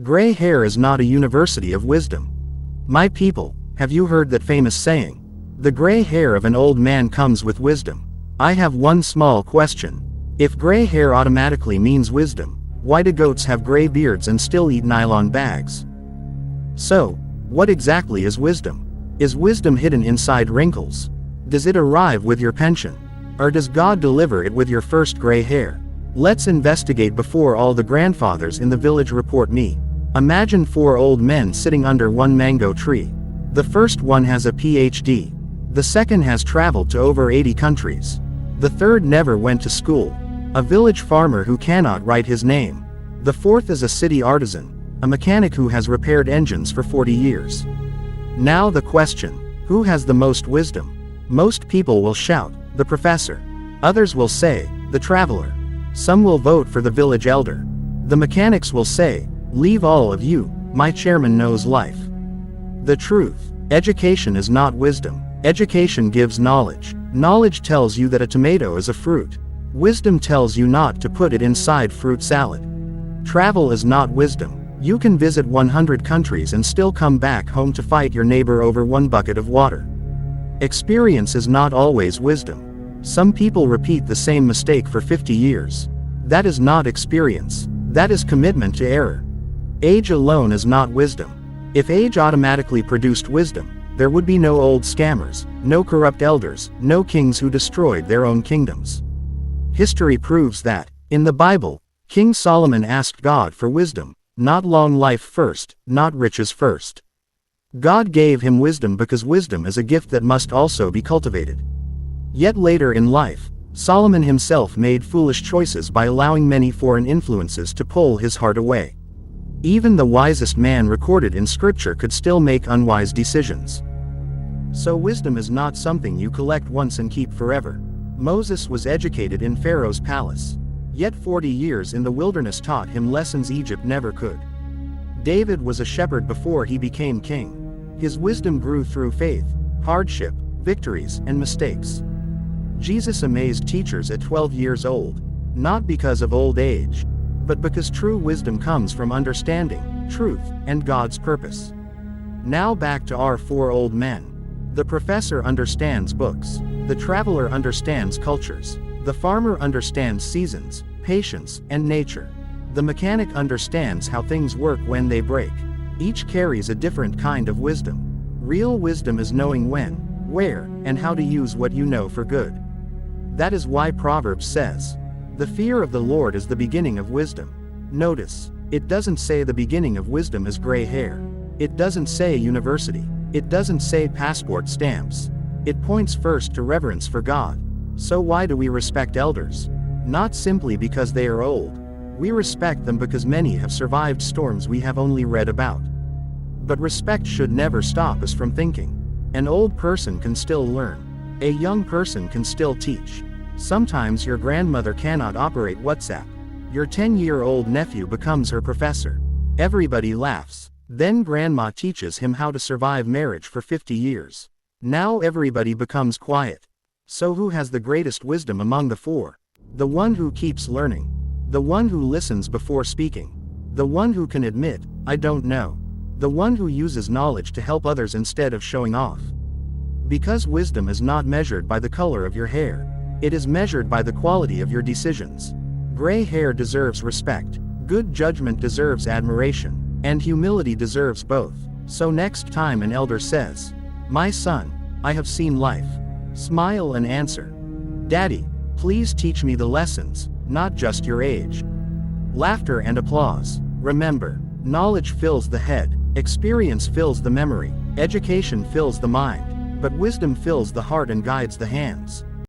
Gray hair is not a university of wisdom. My people, have you heard that famous saying? The gray hair of an old man comes with wisdom. I have one small question. If gray hair automatically means wisdom, why do goats have gray beards and still eat nylon bags? So, what exactly is wisdom? Is wisdom hidden inside wrinkles? Does it arrive with your pension? Or does God deliver it with your first gray hair? Let's investigate before all the grandfathers in the village report me. Imagine 4 old men sitting under one mango tree. The first one has a PhD. The second has traveled to over 80 countries. The third never went to school. A village farmer who cannot write his name. The fourth is a city artisan, a mechanic who has repaired engines for 40 years. Now the question, who has the most wisdom? Most people will shout, the professor. Others will say, the traveler. Some will vote for the village elder. The mechanics will say, leave all of you, my chairman knows life. The truth, education is not wisdom. Education gives knowledge. Knowledge tells you that a tomato is a fruit. Wisdom tells you not to put it inside fruit salad. Travel is not wisdom. You can visit 100 countries and still come back home to fight your neighbor over one bucket of water. Experience is not always wisdom. Some people repeat the same mistake for 50 years. That is not experience. That is commitment to error. Age alone is not wisdom. If age automatically produced wisdom, there would be no old scammers, no corrupt elders, no kings who destroyed their own kingdoms. History proves that, in the Bible, King Solomon asked God for wisdom, not long life first, not riches first. God gave him wisdom because wisdom is a gift that must also be cultivated. Yet later in life, Solomon himself made foolish choices by allowing many foreign influences to pull his heart away. Even the wisest man recorded in Scripture could still make unwise decisions. So wisdom is not something you collect once and keep forever. Moses was educated in Pharaoh's palace. Yet 40 years in the wilderness taught him lessons Egypt never could. David was a shepherd before he became king. His wisdom grew through faith, hardship, victories, and mistakes. Jesus amazed teachers at 12 years old, not because of old age, but because true wisdom comes from understanding, truth, and God's purpose. Now back to our 4 old men. The professor understands books. The traveler understands cultures. The farmer understands seasons, patience, and nature. The mechanic understands how things work when they break. Each carries a different kind of wisdom. Real wisdom is knowing when, where, and how to use what you know for good. That is why Proverbs says, the fear of the Lord is the beginning of wisdom. Notice, it doesn't say the beginning of wisdom is gray hair. It doesn't say university. It doesn't say passport stamps. It points first to reverence for God. So why do we respect elders? Not simply because they are old. We respect them because many have survived storms we have only read about. But respect should never stop us from thinking. An old person can still learn. A young person can still teach. Sometimes your grandmother cannot operate WhatsApp. Your 10-year-old nephew becomes her professor. Everybody laughs. Then grandma teaches him how to survive marriage for 50 years. Now everybody becomes quiet. So who has the greatest wisdom among the 4? The one who keeps learning. The one who listens before speaking. The one who can admit, I don't know. The one who uses knowledge to help others instead of showing off. Because wisdom is not measured by the color of your hair. It is measured by the quality of your decisions. Gray hair deserves respect. Good judgment deserves admiration. And humility deserves both. So next time an elder says, my son, I have seen life. Smile and answer, Daddy, please teach me the lessons, not just your age. Laughter and applause. Remember, knowledge fills the head, experience fills the memory, education fills the mind, but wisdom fills the heart and guides the hands.